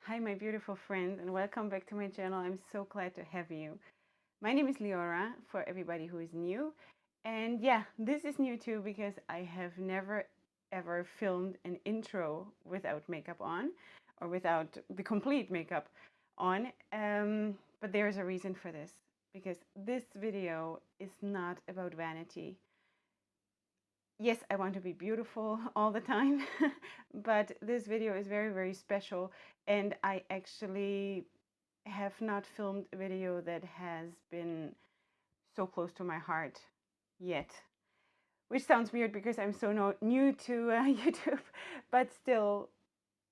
Hi, my beautiful friends, and welcome back to my channel. I'm so glad to have you. My name is Leora, for everybody who is new. And yeah, this is new too because I have never ever filmed an intro without makeup on or without the complete makeup on. But there's a reason for this because this video is not about vanity. Yes, I want to be beautiful all the time, but this video is very, very special. And I actually have not filmed a video that has been so close to my heart yet. Which sounds weird because I'm so new to YouTube, but still,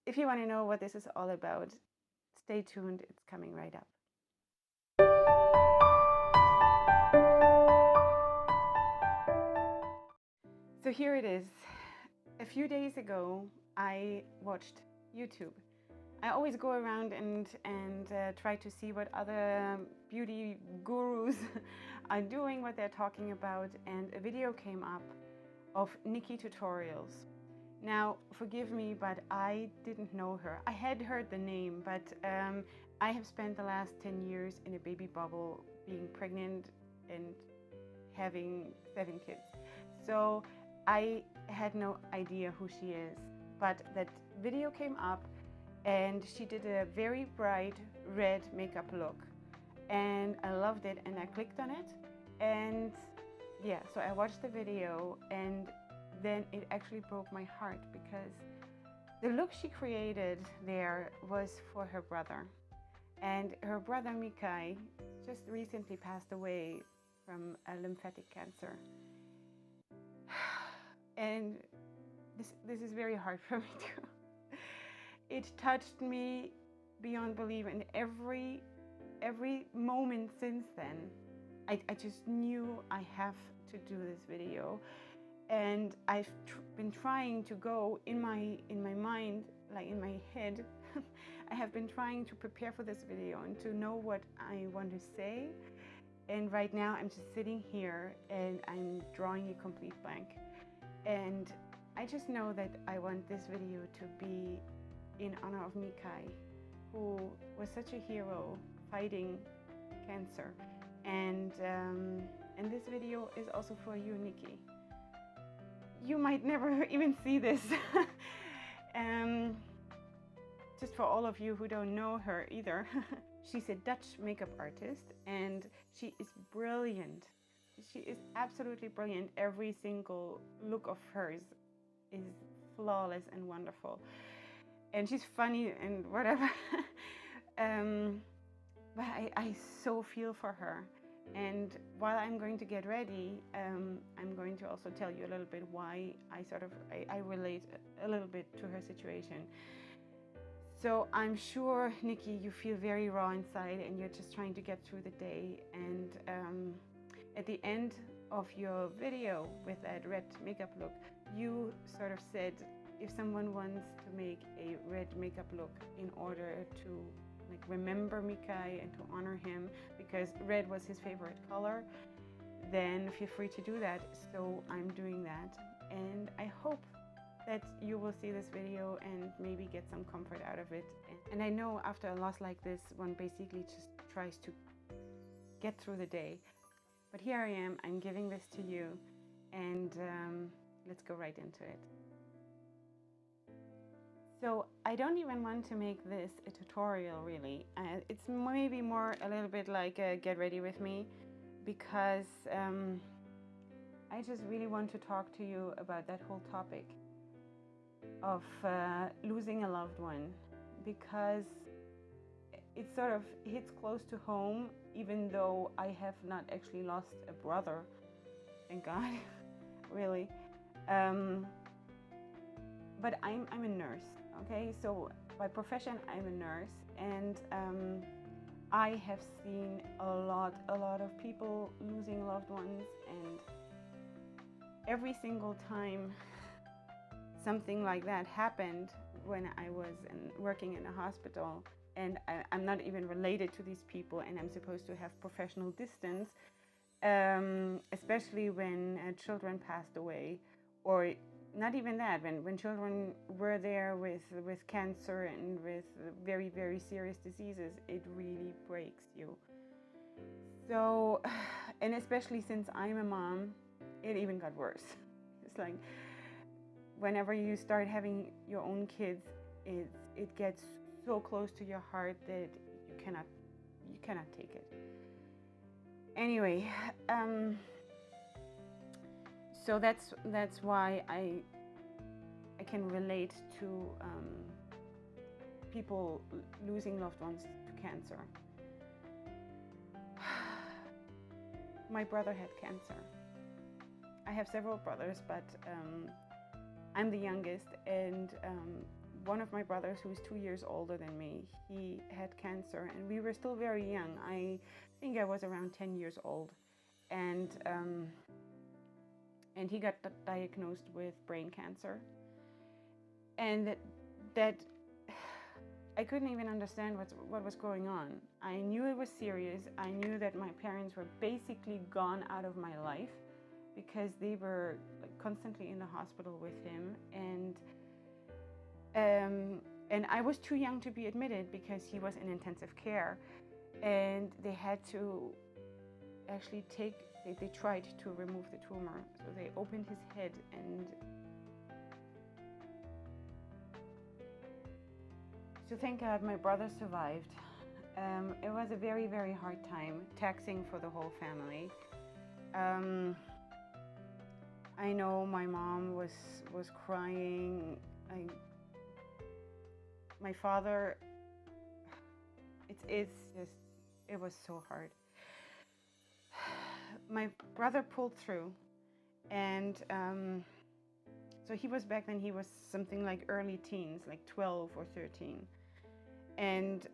if you want to know what this is all about, stay tuned, it's coming right up. So here it is. A few days ago, I watched YouTube. I always go around and try to see what other beauty gurus are doing, what they're talking about, and a video came up of NikkieTutorials. Now, forgive me, but I didn't know her. I had heard the name, but I have spent the last 10 years in a baby bubble, being pregnant and having 7 kids. So I had no idea who she is, but that video came up and she did a very bright red makeup look and I loved it and I clicked on it, and yeah, so I watched the video and then it actually broke my heart because the look she created there was for her brother, and her brother Mikai just recently passed away from a lymphatic cancer. And this is very hard for me too. It touched me beyond belief, and every moment since then, I just knew I have to do this video, and I've been trying to go in my mind, like in my head. I have been trying to prepare for this video and to know what I want to say. And right now, I'm just sitting here and I'm drawing a complete blank. And I just know that I want this video to be in honor of Mikai, who was such a hero fighting cancer. And this video is also for you, Nikkie. You might never even see this. Just for all of you who don't know her either, she's a Dutch makeup artist and she is brilliant. She is absolutely brilliant. Every single look of hers is flawless and wonderful. And she's funny and whatever. But I so feel for her. And while I'm going to get ready, I'm going to also tell you a little bit why I relate a little bit to her situation. So I'm sure, Nikkie, you feel very raw inside and you're just trying to get through the day. And at the end of your video with that red makeup look, you sort of said, if someone wants to make a red makeup look in order to remember Mikai and to honor him, because red was his favorite color, then feel free to do that. So I'm doing that, and I hope that you will see this video and maybe get some comfort out of it. And I know after a loss like this, one basically just tries to get through the day. But here I am, I'm giving this to you, and let's go right into it. So I don't even want to make this a tutorial, really. It's maybe more a little bit like a get ready with me, because I just really want to talk to you about that whole topic of losing a loved one, because it sort of hits close to home, even though I have not actually lost a brother, thank God, really. But I'm a nurse, okay? So by profession, I'm a nurse, and I have seen a lot of people losing loved ones, and every single time something like that happened when I was working in a hospital, and I'm not even related to these people, and I'm supposed to have professional distance, especially when children passed away, or not even that, when children were there with cancer and with very, very serious diseases, it really breaks you. So, and especially since I'm a mom, it even got worse. It's like whenever you start having your own kids, it gets so close to your heart that you cannot take it. Anyway, so that's why I can relate to people losing loved ones to cancer. My brother had cancer. I have several brothers, but I'm the youngest, and one of my brothers, who is 2 years older than me, he had cancer, and we were still very young. I think I was around 10 years old, and he got diagnosed with brain cancer, and that I couldn't even understand what was going on. I knew it was serious. I knew that my parents were basically gone out of my life because they were like constantly in the hospital with him, and I was too young to be admitted because he was in intensive care, and they had to actually they tried to remove the tumor. So they opened his head, and so thank God my brother survived. It was a very, very hard time, taxing for the whole family. I know my mom was crying. My father, it was so hard. My brother pulled through, and so he was, back then he was something like early teens, like 12 or 13, and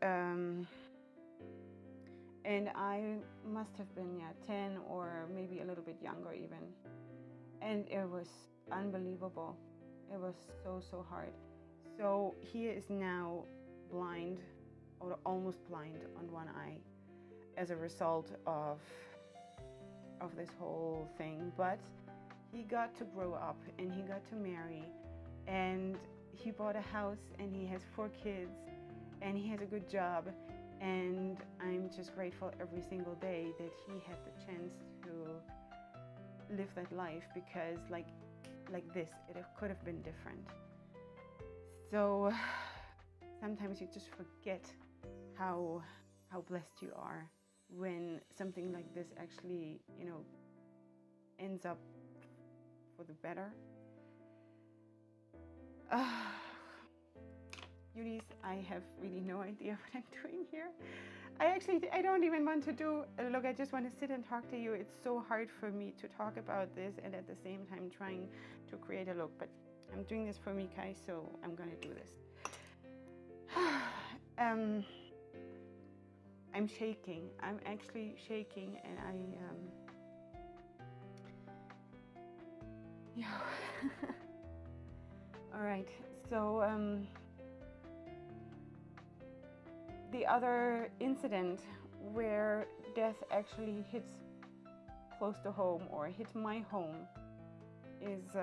I must have been 10 or maybe a little bit younger even, and it was unbelievable. It was so hard. So he is now blind, or almost blind, on one eye as a result of this whole thing. But he got to grow up, and he got to marry, and he bought a house, and he has 4 kids, and he has a good job, and I'm just grateful every single day that he had the chance to live that life, because like this, it could have been different. So sometimes you just forget how blessed you are when something like this actually, ends up for the better. Beauties, I have really no idea what I'm doing here. I don't even want to do a look. I just want to sit and talk to you. It's so hard for me to talk about this and at the same time trying to create a look, but I'm doing this for Mikai, so I'm gonna do this. I'm shaking. I'm actually shaking, and all right. So the other incident where death actually hits close to home, or hit my home, is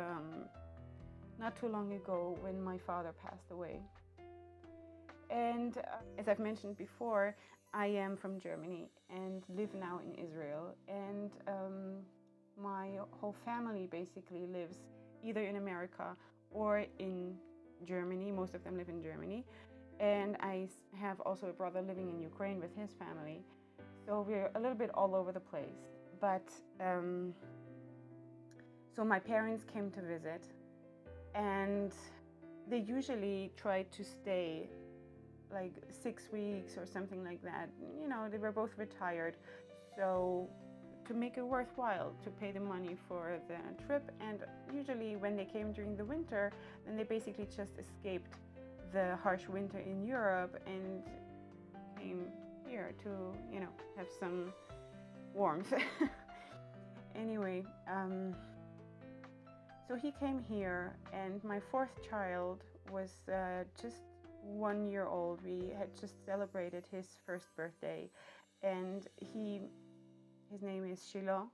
not too long ago when my father passed away. And as I've mentioned before, I am from Germany and live now in Israel, and my whole family basically lives either in America or in Germany. Most of them live in Germany, and I have also a brother living in Ukraine with his family, so we're a little bit all over the place. But so my parents came to visit, and they usually try to stay like 6 weeks or something like that. They were both retired, so to make it worthwhile, to pay the money for the trip. And usually when they came during the winter, then they basically just escaped the harsh winter in Europe and came here to, have some warmth. Anyway, so he came here, and my 4th child was just 1 year old. We had just celebrated his 1st birthday, and his name is Shiloh.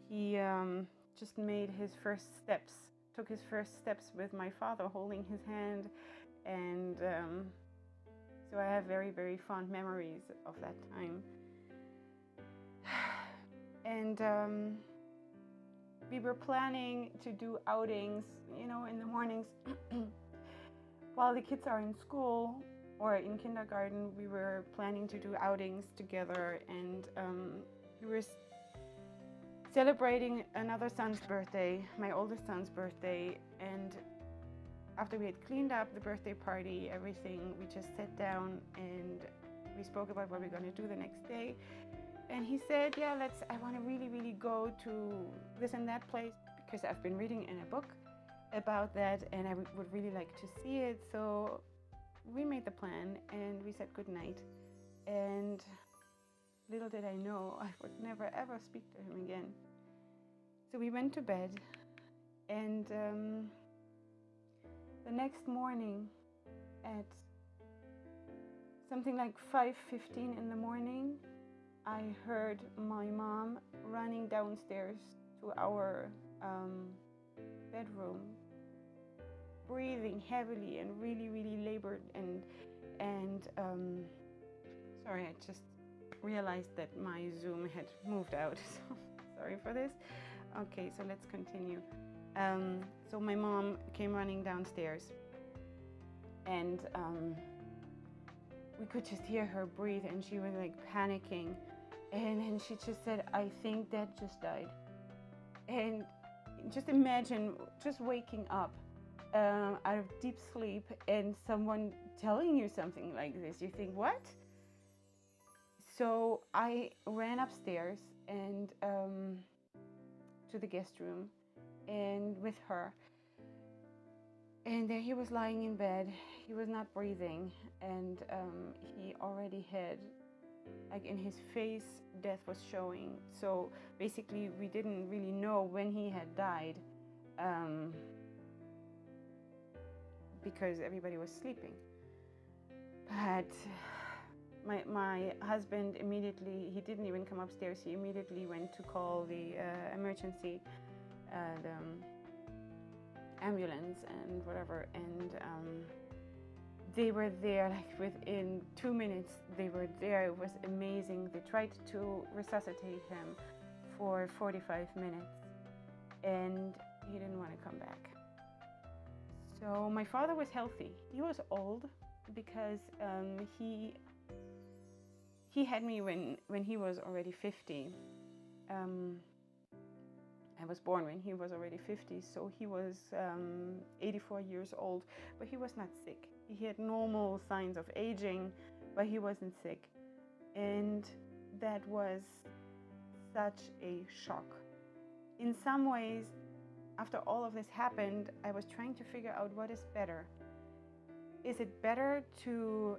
He just made his first steps took his first steps with my father holding his hand, and so I have very, very fond memories of that time. And we were planning to do outings, you know, in the mornings while the kids are in school or in kindergarten. We were planning to do outings together, and we were celebrating another son's birthday, my oldest son's birthday. And after we had cleaned up the birthday party, everything, we just sat down and we spoke about what we're going to do the next day. And he said, yeah, I want to really, really go to this and that place, because I've been reading in a book about that and I would really like to see it. So we made the plan and we said goodnight. And little did I know I would never ever speak to him again. So we went to bed, and the next morning at something like 5:15 in the morning, I heard my mom running downstairs to our bedroom, breathing heavily and really, really labored. And sorry, I just realized that my Zoom had moved out, so sorry for this. Okay, so let's continue. So my mom came running downstairs, and we could just hear her breathe, and she was like panicking, and she just said, I think Dad just died. And just imagine just waking up out of deep sleep and someone telling you something like this. You think, what? So I ran upstairs and to the guest room, and with her, and there he was lying in bed. He was not breathing, and he already had, like, in his face, death was showing. So basically we didn't really know when he had died, because everybody was sleeping. But my husband immediately, he didn't even come upstairs, he immediately went to call the emergency, the ambulance and whatever, and they were there like within 2 minutes. They were there. It was amazing. They tried to resuscitate him for 45 minutes, and he didn't want to come back. So my father was healthy. He was old because he had me when he was already 50. I was born when he was already 50, so he was 84 years old, but he was not sick. He had normal signs of aging, but he wasn't sick. And that was such a shock. In some ways, after all of this happened, I was trying to figure out what is better. Is it better to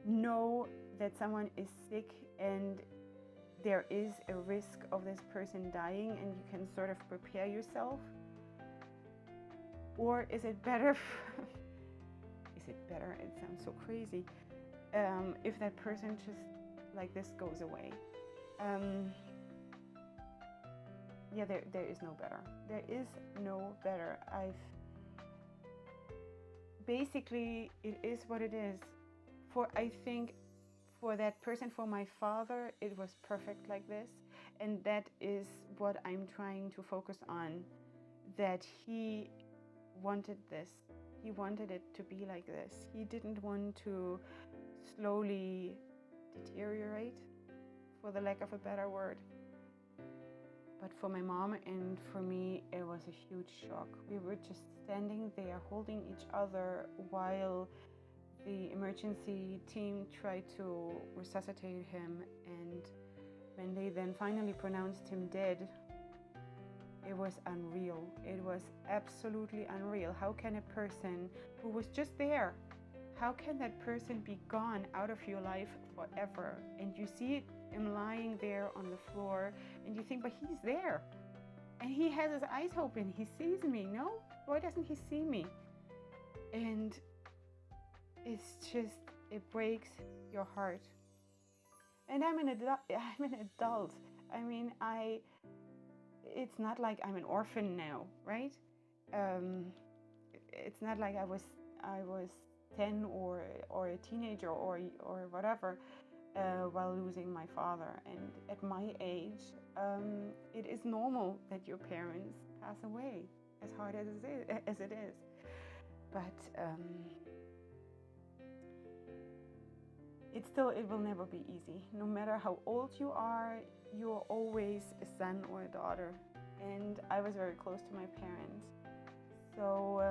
know that someone is sick and there is a risk of this person dying and you can sort of prepare yourself? Or is it better, it sounds so crazy, if that person just like this goes away? Yeah, there is no better. There is no better. Basically, it is what it is. I think for that person, for my father, it was perfect like this. And that is what I'm trying to focus on, that he wanted this. He wanted it to be like this. He didn't want to slowly deteriorate, for the lack of a better word. But for my mom and for me, it was a huge shock. We were just standing there holding each other while the emergency team tried to resuscitate him. And when they then finally pronounced him dead, it was unreal. It was absolutely unreal. How can a person who was just there, how can that person be gone out of your life forever? And you see him lying there on the floor and you think, but he's there. And he has his eyes open. He sees me. No? Why doesn't he see me? And it's just, it breaks your heart. And I'm an adult. I mean, it's not like I'm an orphan now, right? It's not like I was 10 or a teenager or whatever while losing my father. And at my age, it is normal that your parents pass away, as hard as it is. But it will never be easy. No matter how old you are, you're always a son or a daughter. And I was very close to my parents. So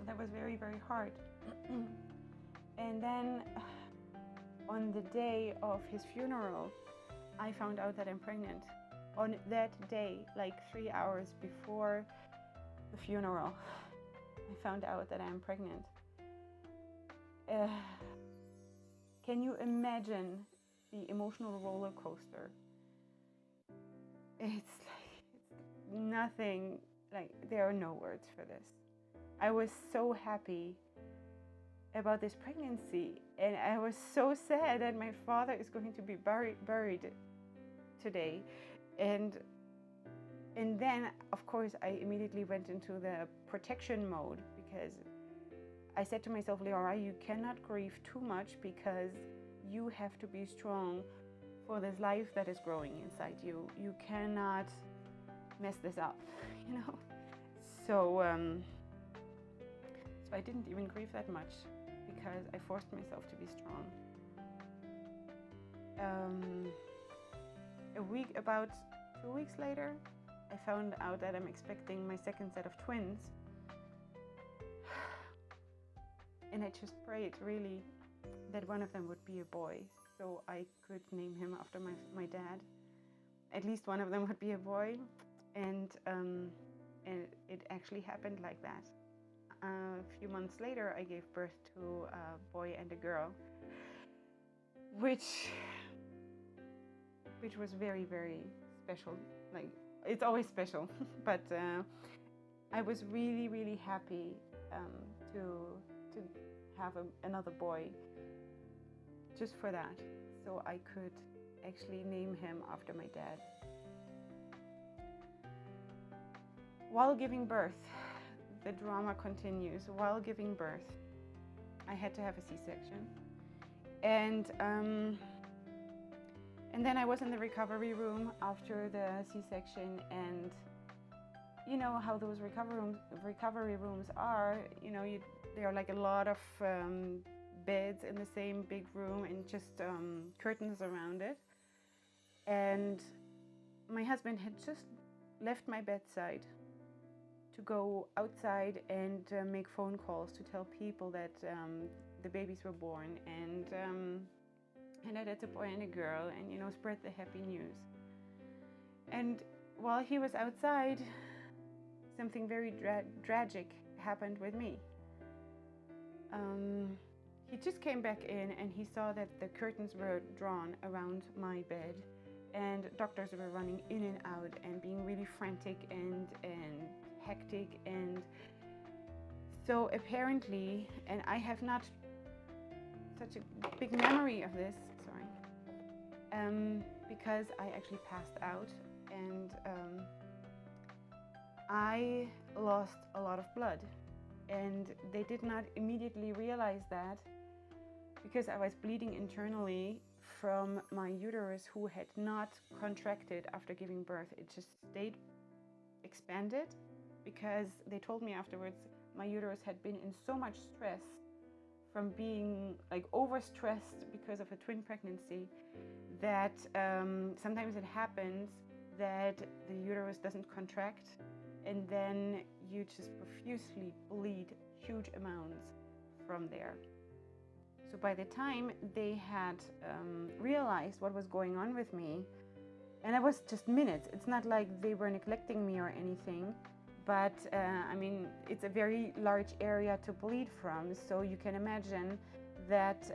that was very, very hard. And then on the day of his funeral, I found out that I'm pregnant. On that day, like 3 hours before the funeral, I found out that I'm pregnant. Can you imagine the emotional roller coaster? It's nothing, like there are no words for this. I was so happy about this pregnancy, and I was so sad that my father is going to be buried today. And then, of course, I immediately went into the protection mode, because I said to myself, Leora, you cannot grieve too much, because you have to be strong for this life that is growing inside you. You cannot mess this up, you know. So I didn't even grieve that much, because I forced myself to be strong. About 2 weeks later, I found out that I'm expecting my second set of twins. And I just prayed really that one of them would be a boy, so I could name him after my dad. At least one of them would be a boy. And it actually happened like that. A few months later, I gave birth to a boy and a girl, which was very, very special. Like, it's always special, but I was really, really happy to have another boy, just for that, so I could actually name him after my dad. While giving birth, the drama continues. While giving birth, I had to have a C-section, and then I was in the recovery room after the C-section, and you know how those recovery rooms are. You know, there are like a lot of beds in the same big room, and just curtains around it. And my husband had just left my bedside to go outside and make phone calls to tell people that the babies were born, and that it's a boy and a girl, and, you know, spread the happy news. And while he was outside, something very tragic happened with me. He just came back in, and he saw that the curtains were drawn around my bed, and doctors were running in and out and being really frantic and hectic. And so apparently, and I have not such a big memory of this, because I actually passed out, and I lost a lot of blood, and they did not immediately realize that, because I was bleeding internally from my uterus, who had not contracted after giving birth. It just stayed expanded, because they told me afterwards my uterus had been in so much stress from being like overstressed because of a twin pregnancy, that sometimes it happens that the uterus doesn't contract, and then you just profusely bleed huge amounts from there. So by the time they had realized what was going on with me, and it was just minutes, it's not like they were neglecting me or anything, but I mean, it's a very large area to bleed from, so you can imagine that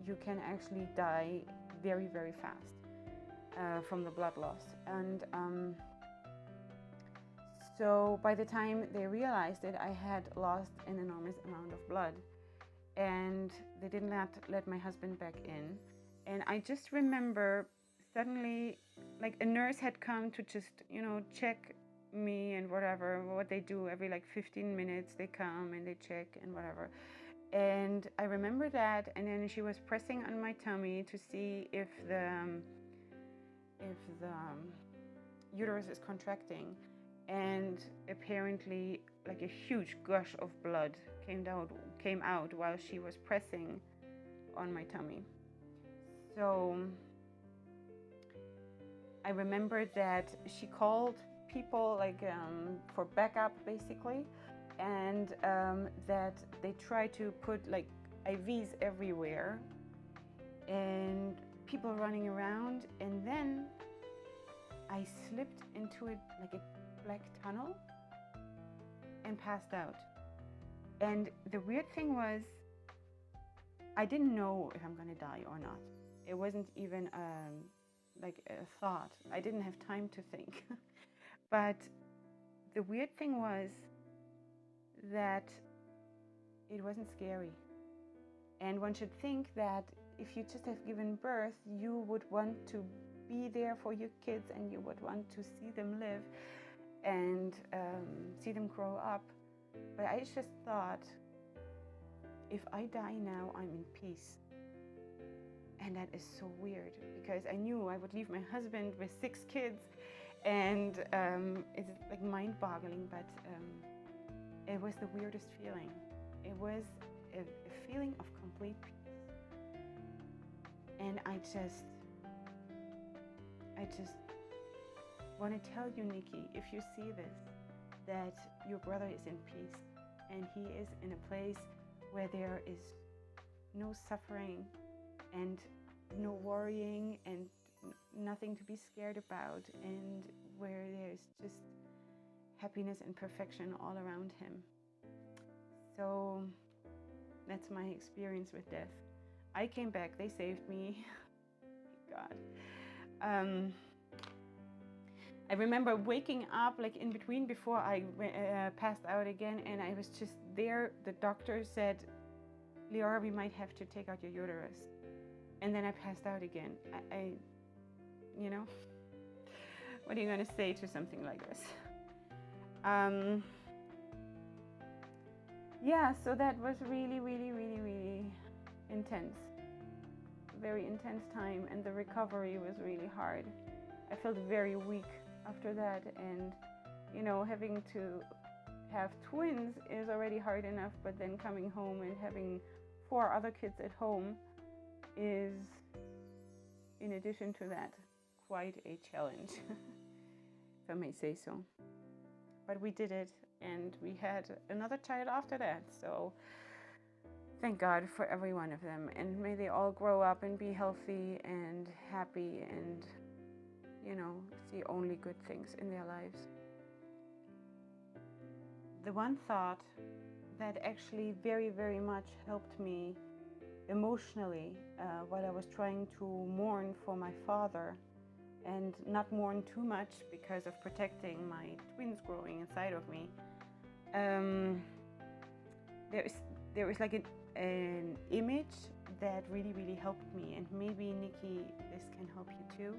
you can actually die very, very fast from the blood loss. And so by the time they realized it, I had lost an enormous amount of blood, and they did not let my husband back in. And I just remember suddenly, like a nurse had come to just, you know, check me and whatever, what they do every like 15 minutes, they come and they check and whatever. And I remember that, and then she was pressing on my tummy to see if the uterus is contracting, and apparently like a huge gush of blood came out while she was pressing on my tummy. So I remember that she called people like for backup basically, and that they tried to put like IVs everywhere and people running around, and then I slipped into it like a black tunnel and passed out. And the weird thing was, I didn't know if I'm gonna die or not. It wasn't even like a thought. I didn't have time to think. But the weird thing was that it wasn't scary. And one should think that if you just have given birth, you would want to be there for your kids and you would want to see them live and see them grow up. But I just thought, if I die now, I'm in peace. And that is so weird, because I knew I would leave my husband with 6 kids, and it's like mind-boggling, but it was the weirdest feeling. It was a feeling of complete peace. And I just want to tell you, Nikkie, if you see this, that your brother is in peace, and he is in a place where there is no suffering and no worrying and nothing to be scared about, and where there's just happiness and perfection all around him. So that's my experience with death. I came back, they saved me. God. I remember waking up like in between before I passed out again, and I was just there. The doctor said, Leora, we might have to take out your uterus. And then I passed out again. I you know, what are you going to say to something like this? Yeah, so that was really, really, really, really intense. Very intense time, and the recovery was really hard. I felt very weak after that, and you know, having to have twins is already hard enough, but then coming home and having 4 other kids at home is, in addition to that, quite a challenge, if I may say so. But we did it, and we had another child after that, so thank God for every one of them, and may they all grow up and be healthy and happy and, you know, see only good things in their lives. The one thought that actually very, very much helped me emotionally while I was trying to mourn for my father, and not mourn too much because of protecting my twins growing inside of me, there is like an image that really, really helped me, and maybe Nikkie, this can help you too.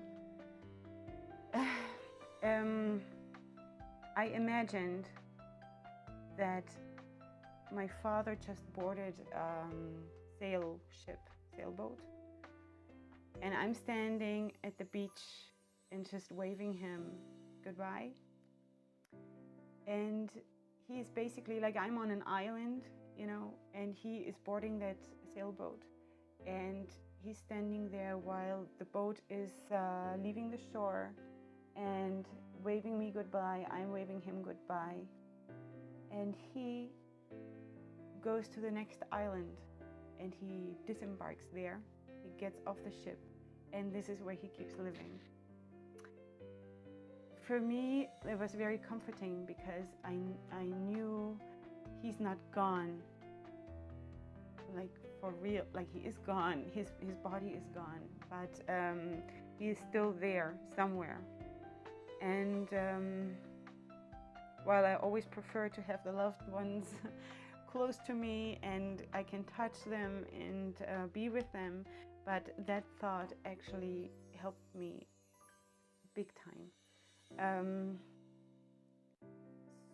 I imagined that my father just boarded sailboat, and I'm standing at the beach and just waving him goodbye. And he's basically like, I'm on an island, you know, and he is boarding that sailboat, and he's standing there while the boat is leaving the shore and waving me goodbye. I'm waving him goodbye, and he goes to the next island and he disembarks there. He gets off the ship, and this is where he keeps living. For me, it was very comforting, because I knew he's not gone, like for real, like he is gone, his body is gone, but he is still there somewhere. And while I always prefer to have the loved ones close to me and I can touch them and be with them, but that thought actually helped me big time.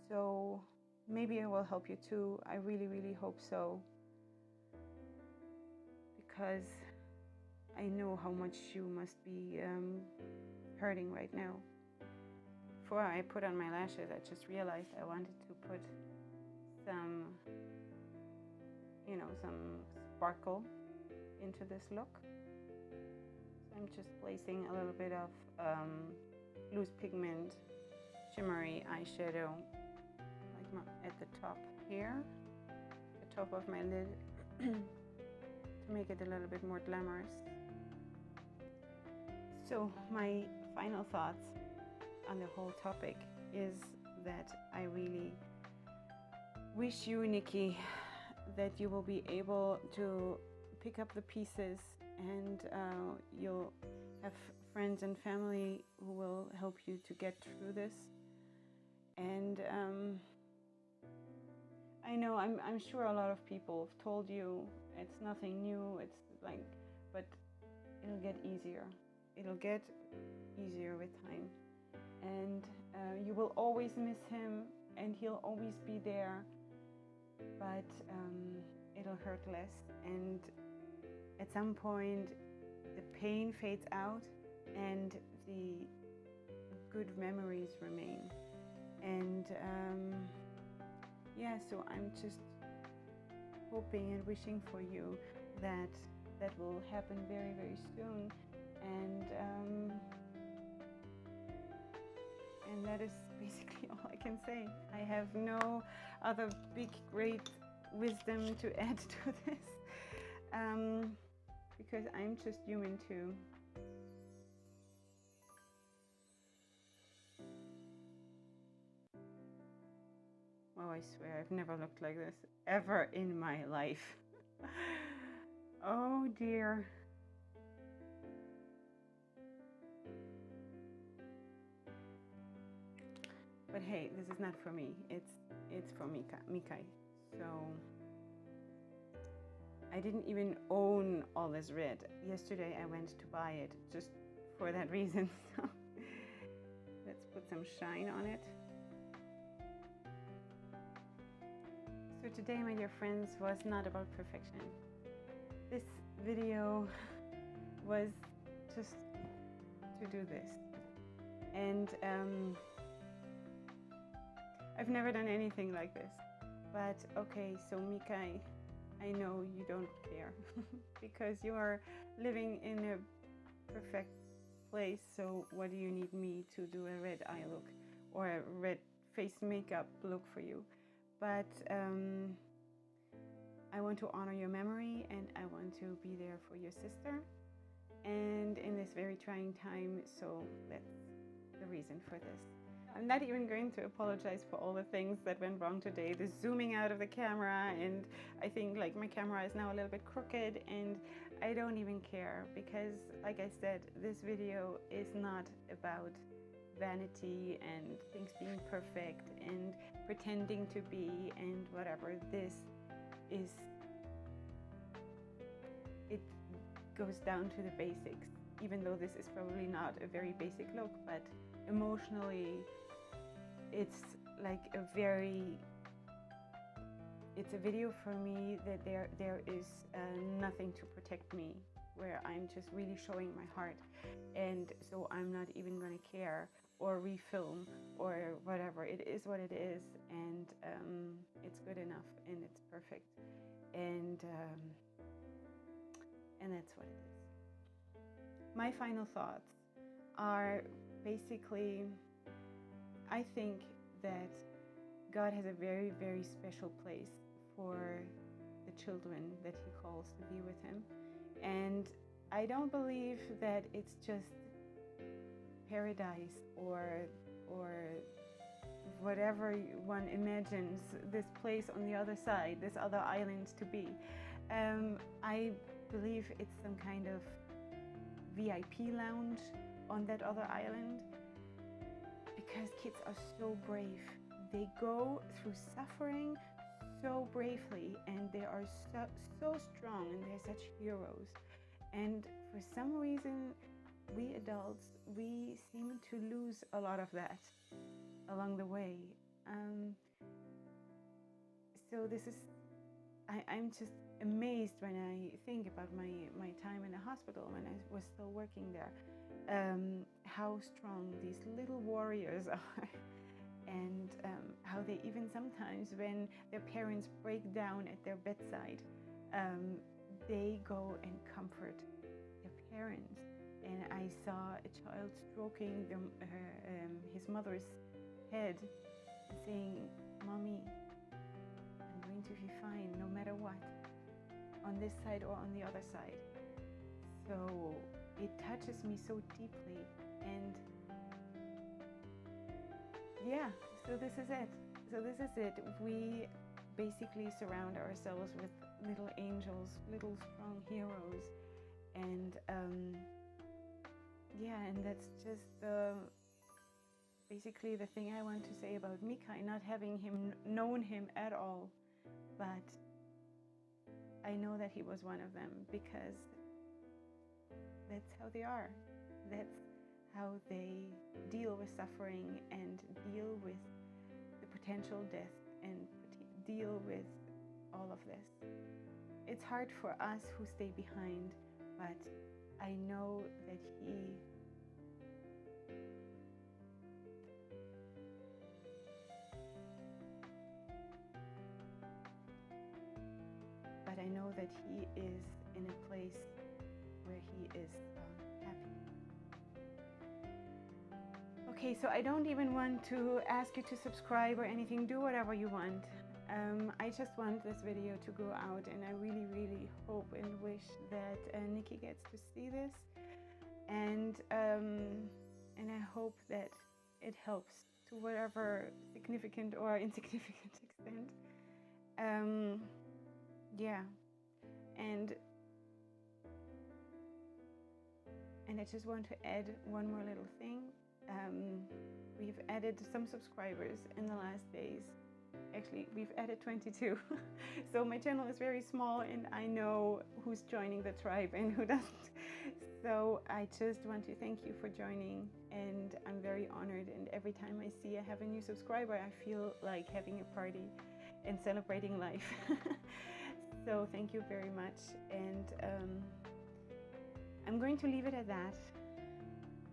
So maybe it will help you too. I really, really hope so, because I know how much you must be hurting right now. Before I put on my lashes, I just realized I wanted to put some, you know, some sparkle into this look. So I'm just placing a little bit of loose pigment shimmery eyeshadow, like at the top here, the top of my lid, to make it a little bit more glamorous. So my final thoughts on the whole topic is that I really wish you, Nikkie, that you will be able to pick up the pieces, and you'll have friends and family who will help you to get through this. And I know I'm sure a lot of people have told you it's nothing new, it's like, but it'll get easier. It'll get easier with time, and you will always miss him, and he'll always be there, but it'll hurt less, and at some point the pain fades out and the good memories remain. And yeah, so I'm just hoping and wishing for you that that will happen very, very soon. And that is basically all I can say. I have no other big, great wisdom to add to this, because I'm just human too. Oh, I swear, I've never looked like this ever in my life. Oh dear. But hey, this is not for me. It's for Mikai. So I didn't even own all this red. Yesterday I went to buy it just for that reason. So let's put some shine on it. So today, my dear friends, was not about perfection. This video was just to do this. And I've never done anything like this. But okay, so Mikai, I know you don't care because you are living in a perfect place. So what do you need me to do a red eye look or a red face makeup look for you? But I want to honor your memory, and I want to be there for your sister, and in this very trying time, so that's the reason for this. I'm not even going to apologize for all the things that went wrong today, the zooming out of the camera, and I think like my camera is now a little bit crooked, and I don't even care, because like I said, this video is not about vanity and things being perfect and pretending to be and whatever. This is, it goes down to the basics, even though this is probably not a very basic look, but emotionally it's like it's a video for me that there is nothing to protect me, where I'm just really showing my heart, and so I'm not even gonna care or refilm or whatever. It is what it is, and it's good enough, and it's perfect, and that's what it is. My final thoughts are basically, I think that God has a very, very special place for the children that He calls to be with Him, and I don't believe that it's just paradise or whatever one imagines this place on the other side, this other island to be. I believe it's some kind of VIP lounge on that other island, because kids are so brave. They go through suffering so bravely, and they are so strong, and they're such heroes. And for some reason, we adults, we seem to lose a lot of that along the way. So this is, I'm just amazed when I think about my time in the hospital when I was still working there, how strong these little warriors are. And how they even sometimes, when their parents break down at their bedside, they go and comfort their parents. And I saw a child stroking his mother's head, saying, "Mommy, I'm going to be fine no matter what, on this side or on the other side." So it touches me so deeply. And yeah, so this is it. We basically surround ourselves with little angels, little strong heroes. And yeah, and that's just basically the thing I want to say about Mikai, not having known him at all. But I know that he was one of them, because that's how they are. That's how they deal with suffering and deal with the potential death and deal with all of this. It's hard for us who stay behind, but I know that he is in a place where he is happy. Okay, so I don't even want to ask you to subscribe or anything. Do whatever you want. I just want this video to go out, and I really, really hope and wish that Nikki gets to see this, and I hope that it helps to whatever significant or insignificant extent. Yeah, and I just want to add one more little thing. We've added some subscribers in the last days. Actually, we've added 22. So my channel is very small, and I know who's joining the tribe and who doesn't. So I just want to thank you for joining, and I'm very honored. And every time I see I have a new subscriber, I feel like having a party and celebrating life. So thank you very much, and I'm going to leave it at that.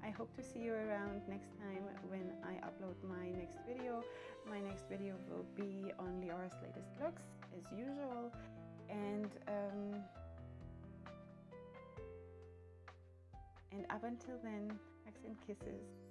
I hope to see you around next time when I upload my next video. My next video will be on Leora's latest looks, as usual. And up until then, hugs and kisses.